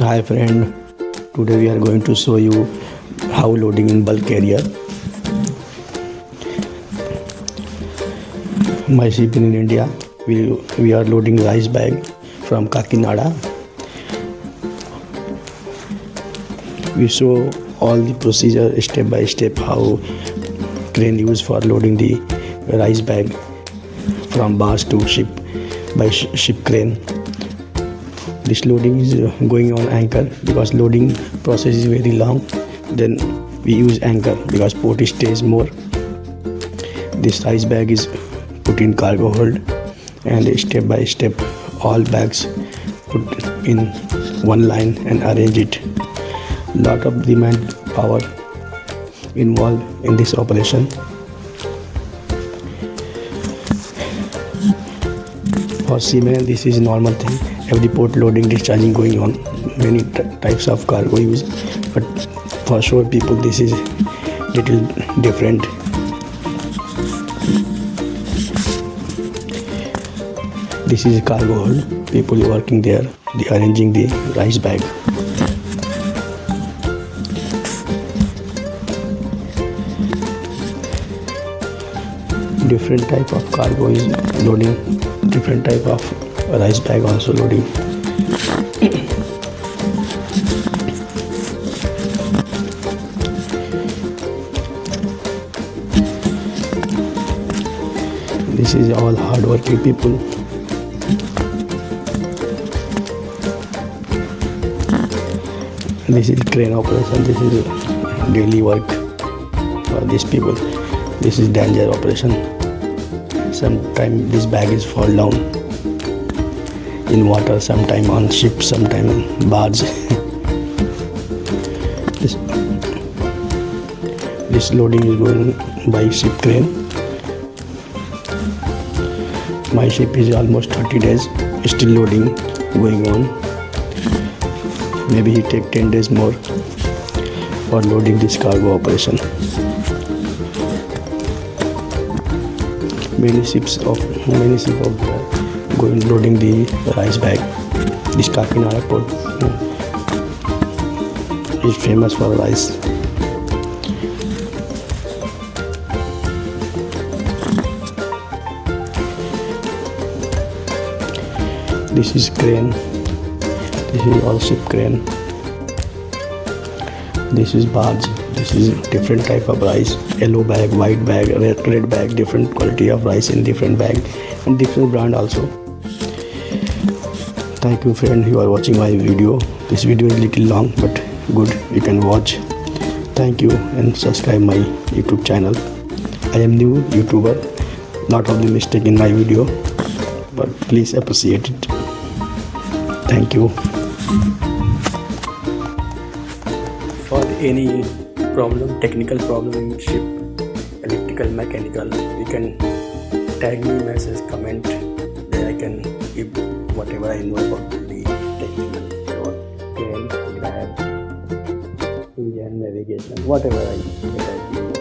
Hi friend, today we are going to show you how loading in bulk carrier. My ship in India, we are loading rice bag from Kakinada. We show all the procedure step by step how crane used for loading the rice bag from bars to ship by ship crane. This loading is going on anchor because loading process is very long. Then we use anchor because port stays more. This rice bag is put in cargo hold and step by step all bags put in one line and arrange it. Lot of the manpower involved in this operation. For seamen, this is normal thing. Every port loading, discharging going on. Many types of cargo use, but for shore people, this is little different. This is cargo hold. People working there, they arranging the rice bag. Different type of cargo is loading. Different type of rice bag also loading. This is all hardworking people. This is crane operation. This is daily work for these people. This is danger operation. Sometimes this bag is fall down in water, sometime on ship, sometime on barge. This loading is going by ship crane. My ship is almost 30 days still loading going on. Maybe he take 10 days more for loading this cargo operation. Many ships of going loading the rice bag. This Kakinada port is famous for rice. This is crane. This is all ship crane. This is barge. This is different type of rice. Yellow bag, white bag, red bag. Different quality of rice in different bag and different brand also. Thank you friend, you are watching my video. This video is little long but good. You can watch. Thank you and subscribe my YouTube channel. I am new YouTuber. Lot of the mistake in my video, but please appreciate it. Thank you. For any problem, technical problem in ship, electrical, mechanical, you can tag me, message, comment. There I can give whatever I know about the technical or crane, grab, engine, navigation, whatever I give.